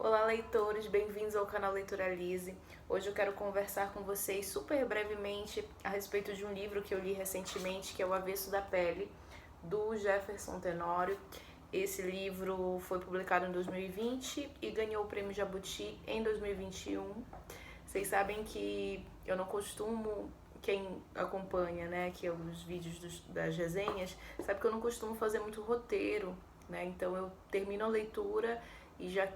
Olá, leitores, bem-vindos ao canal Leitura Lise. Hoje eu quero conversar com vocês super brevemente a respeito de um livro que eu li recentemente, que é O Avesso da Pele, do Jefferson Tenório. Esse livro foi publicado em 2020 e ganhou o Prêmio Jabuti em 2021. Vocês sabem que eu não costumo, quem acompanha, né, que os vídeos das resenhas, sabe que eu não costumo fazer muito roteiro, né? Então eu termino a leitura e já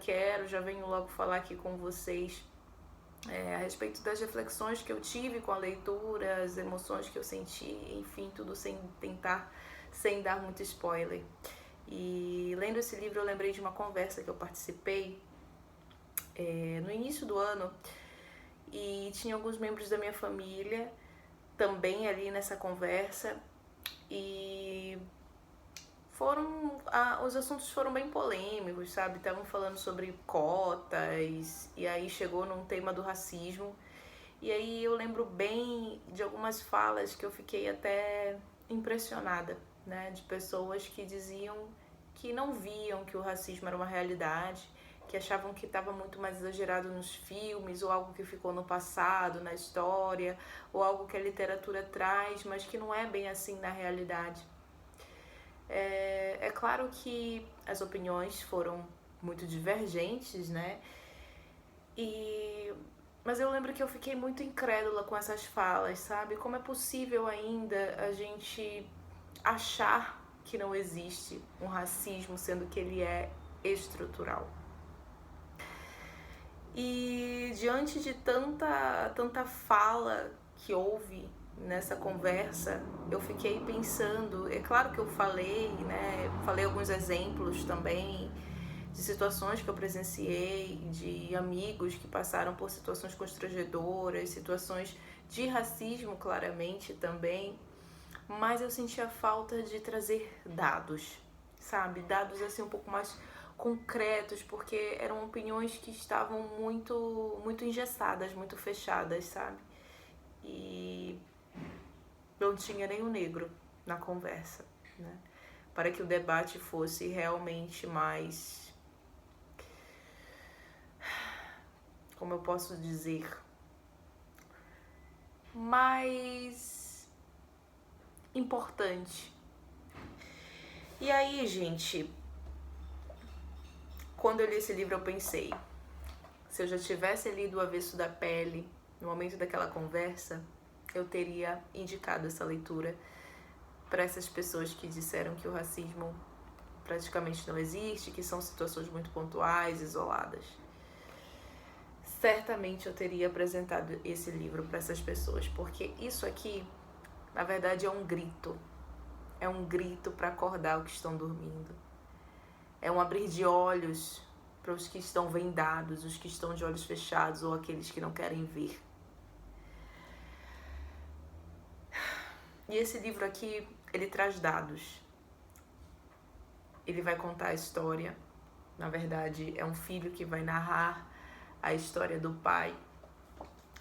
venho logo falar aqui com vocês a respeito das reflexões que eu tive com a leitura, as emoções que eu senti, enfim, tudo sem dar muito spoiler. E lendo esse livro eu lembrei de uma conversa que eu participei no início do ano, e tinha alguns membros da minha família também ali nessa conversa, e os assuntos foram bem polêmicos, sabe? Estavam falando sobre cotas, e aí chegou num tema do racismo. E aí eu lembro bem de algumas falas que eu fiquei até impressionada, né? De pessoas que diziam que não viam que o racismo era uma realidade, que achavam que estava muito mais exagerado nos filmes, ou algo que ficou no passado, na história, ou algo que a literatura traz, mas que não é bem assim na realidade. É claro que as opiniões foram muito divergentes, né? Mas eu lembro que eu fiquei muito incrédula com essas falas, sabe? Como é possível ainda a gente achar que não existe um racismo, sendo que ele é estrutural? E diante de tanta fala que houve nessa conversa, eu fiquei pensando, é claro que eu falei, né? Falei alguns exemplos também de situações que eu presenciei, de amigos que passaram por situações constrangedoras, situações de racismo claramente também, mas eu sentia falta de trazer dados, sabe? Dados assim um pouco mais concretos, porque eram opiniões que estavam muito engessadas, muito fechadas, sabe? E não tinha nenhum negro na conversa, né? Para que o debate fosse realmente mais, como eu posso dizer, mais importante. E aí, gente, quando eu li esse livro eu pensei, se eu já tivesse lido O Avesso da Pele no momento daquela conversa, eu teria indicado essa leitura para essas pessoas que disseram que o racismo praticamente não existe, que são situações muito pontuais, isoladas. Certamente eu teria apresentado esse livro para essas pessoas, porque isso aqui, na verdade, é um grito. É um grito para acordar os que estão dormindo. É um abrir de olhos para os que estão vendados, os que estão de olhos fechados ou aqueles que não querem ver. E esse livro aqui, ele traz dados. Ele vai contar a história. Na verdade, é um filho que vai narrar a história do pai,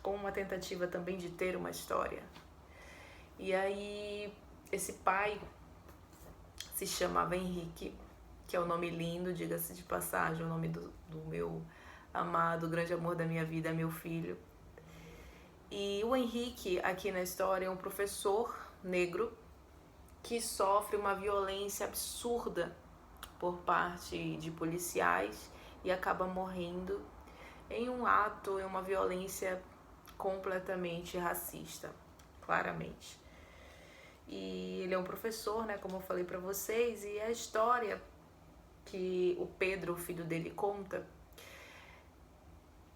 com uma tentativa também de ter uma história. E aí, esse pai se chamava Henrique, que é o nome lindo, diga-se de passagem, o nome do meu amado, grande amor da minha vida, meu filho. E o Henrique, aqui na história, é um professor negro que sofre uma violência absurda por parte de policiais e acaba morrendo em um ato, em uma violência completamente racista, claramente. E ele é um professor, né, como eu falei pra vocês, e a história que o Pedro, o filho dele, conta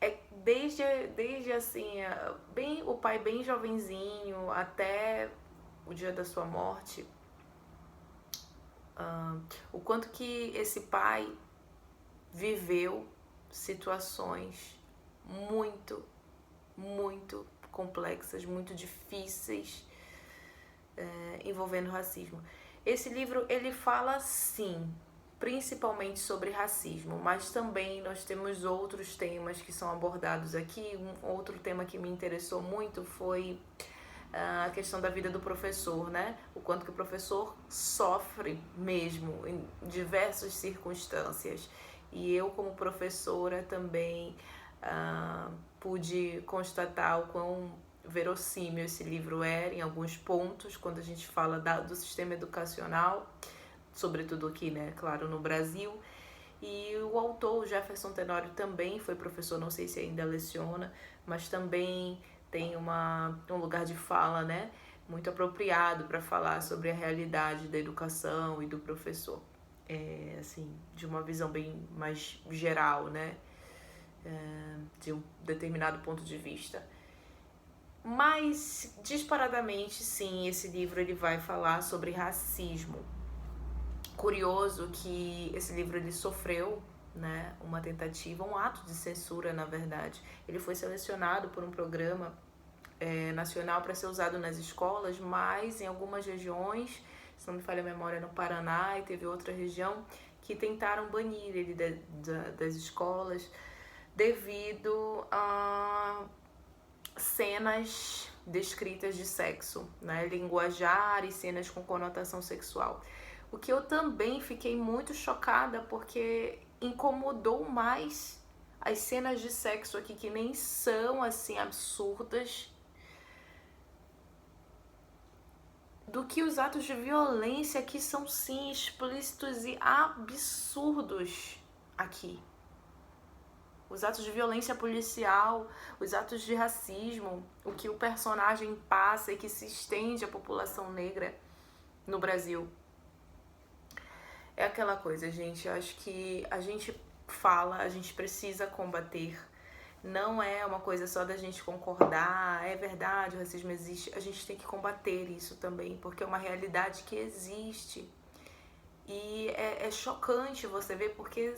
é desde assim, o pai bem jovenzinho até o dia da sua morte, o quanto que esse pai viveu situações muito complexas, muito difíceis, envolvendo racismo. Esse livro, ele fala sim, principalmente sobre racismo, mas também nós temos outros temas que são abordados aqui. Um outro tema que me interessou muito foi a questão da vida do professor, né? O quanto que o professor sofre mesmo em diversas circunstâncias. E eu, como professora, também pude constatar o quão verossímil esse livro era em alguns pontos, quando a gente fala do sistema educacional, sobretudo aqui, né, claro, no Brasil. E o autor, o Jefferson Tenório, também foi professor, não sei se ainda leciona, mas também tem um lugar de fala, né, muito apropriado para falar sobre a realidade da educação e do professor. Assim, de uma visão bem mais geral, né, de um determinado ponto de vista. Mas, disparadamente, sim, esse livro ele vai falar sobre racismo. Curioso que esse livro ele sofreu, né, uma tentativa, um ato de censura, na verdade. Ele foi selecionado por um programa nacional para ser usado nas escolas, mas em algumas regiões, se não me falha a memória, no Paraná, e teve outra região que tentaram banir ele das escolas devido a cenas descritas de sexo, né, linguajar e cenas com conotação sexual. O que eu também fiquei muito chocada, porque incomodou mais as cenas de sexo aqui, que nem são assim absurdas, do que os atos de violência, que são sim explícitos e absurdos aqui. Os atos de violência policial, os atos de racismo, o que o personagem passa e que se estende à população negra no Brasil. É aquela coisa, gente, eu acho que a gente fala, a gente precisa combater. Não é uma coisa só da gente concordar, é verdade, o racismo existe. A gente tem que combater isso também, porque é uma realidade que existe. E é chocante você ver, porque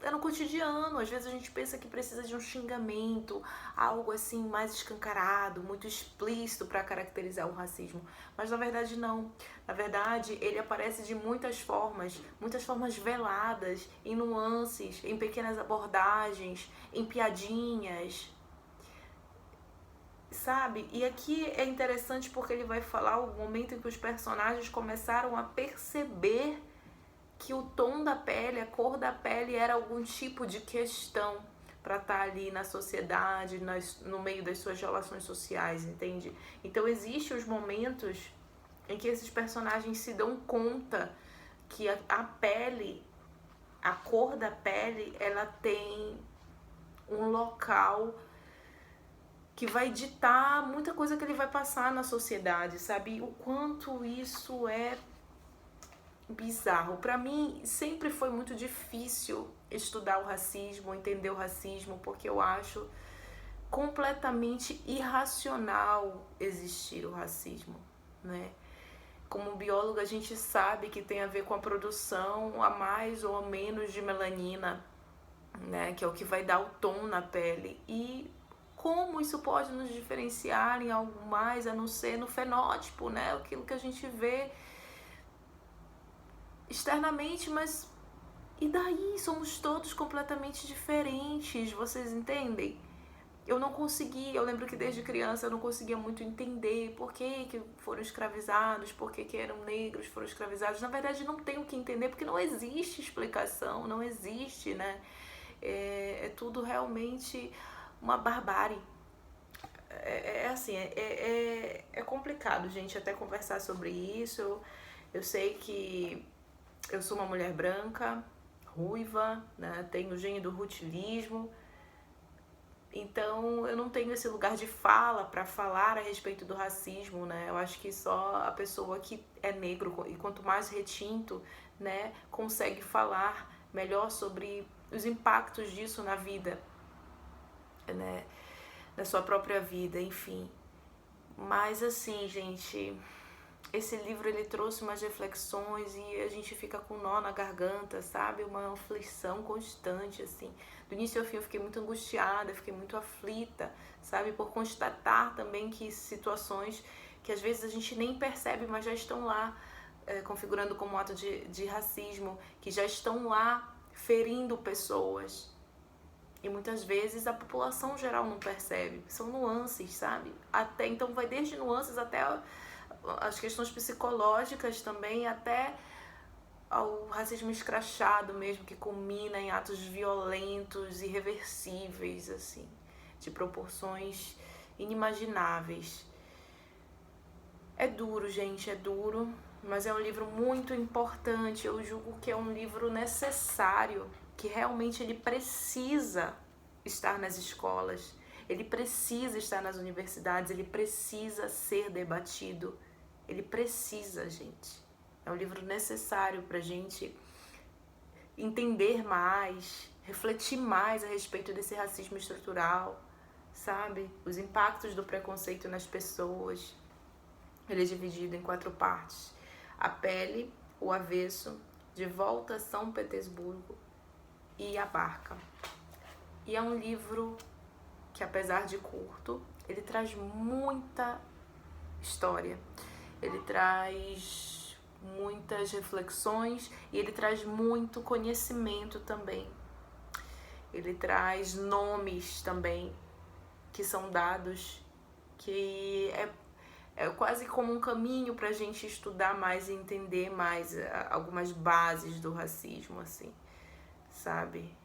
é no cotidiano. Às vezes a gente pensa que precisa de um xingamento, algo assim mais escancarado, muito explícito para caracterizar o racismo. Mas na verdade não. Na verdade ele aparece de muitas formas veladas, em nuances, em pequenas abordagens, em piadinhas, sabe? E aqui é interessante porque ele vai falar o momento em que os personagens começaram a perceber que o tom da pele, a cor da pele era algum tipo de questão para estar ali na sociedade, no meio das suas relações sociais, entende? Então existem os momentos em que esses personagens se dão conta que a pele, a cor da pele, ela tem um local que vai ditar muita coisa que ele vai passar na sociedade, sabe? O quanto isso é bizarro. Para mim, sempre foi muito difícil estudar o racismo, entender o racismo, porque eu acho completamente irracional existir o racismo, né? Como bióloga, a gente sabe que tem a ver com a produção a mais ou a menos de melanina, né? Que é o que vai dar o tom na pele. E como isso pode nos diferenciar em algo mais, a não ser no fenótipo, né? Aquilo que a gente vê externamente, mas e daí? Somos todos completamente diferentes, vocês entendem? Eu não conseguia, eu lembro que desde criança eu não conseguia muito entender por que foram escravizados, por que eram negros, foram escravizados. Na verdade não tem o que entender, porque não existe explicação, não existe, né? É tudo realmente uma barbárie. Assim, é complicado, gente, até conversar sobre isso. Eu sei que eu sou uma mulher branca, ruiva, né? Tenho o gene do rutilismo, então eu não tenho esse lugar de fala para falar a respeito do racismo, né? Eu acho que só a pessoa que é negro, e quanto mais retinto, né, consegue falar melhor sobre os impactos disso na vida, né? Da sua própria vida, enfim. Mas assim, gente, esse livro ele trouxe umas reflexões e a gente fica com nó na garganta, sabe? Uma aflição constante, assim. Do início ao fim eu fiquei muito angustiada, fiquei muito aflita, sabe? Por constatar também que situações que às vezes a gente nem percebe, mas já estão lá, configurando como um ato de racismo, que já estão lá ferindo pessoas. E muitas vezes a população geral não percebe. São nuances, sabe? Até então vai desde nuances até as questões psicológicas também, até ao racismo escrachado mesmo, que culmina em atos violentos, irreversíveis, assim, de proporções inimagináveis. É duro, gente, é duro, mas é um livro muito importante. Eu julgo que é um livro necessário, que realmente ele precisa estar nas escolas, ele precisa estar nas universidades, ele precisa ser debatido. Ele precisa, gente. É um livro necessário pra gente entender mais, refletir mais a respeito desse racismo estrutural, sabe? Os impactos do preconceito nas pessoas. Ele é dividido em 4 partes: A Pele, O Avesso, De Volta a São Petersburgo e A Barca. E é um livro que, apesar de curto, ele traz muita história, ele traz muitas reflexões e ele traz muito conhecimento também. Ele traz nomes também que são dados, que é quase como um caminho para a gente estudar mais e entender mais algumas bases do racismo, assim, sabe?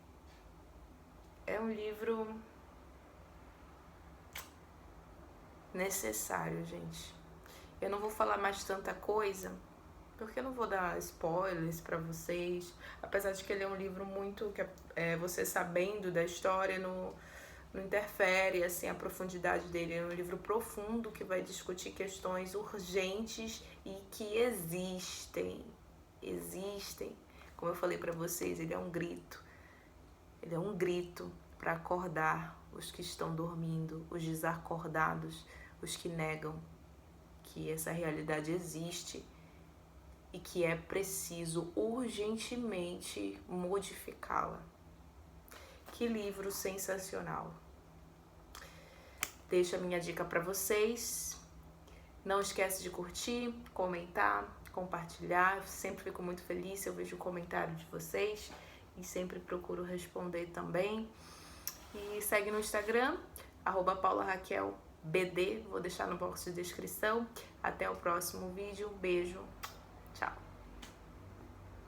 É um livro necessário, gente. Eu não vou falar mais tanta coisa, porque eu não vou dar spoilers pra vocês, apesar de que ele é um livro muito que você sabendo da história não interfere assim a profundidade dele. É um livro profundo que vai discutir questões urgentes e que existem. Como eu falei pra vocês, ele é um grito. Ele é um grito para acordar os que estão dormindo, os desacordados, os que negam que essa realidade existe e que é preciso urgentemente modificá-la. Que livro sensacional! Deixo a minha dica para vocês. Não esquece de curtir, comentar, compartilhar. Eu sempre fico muito feliz se eu vejo o comentário de vocês e sempre procuro responder também. E segue no Instagram, @PaulaRaquelBD, vou deixar no box de descrição. Até o próximo vídeo, beijo!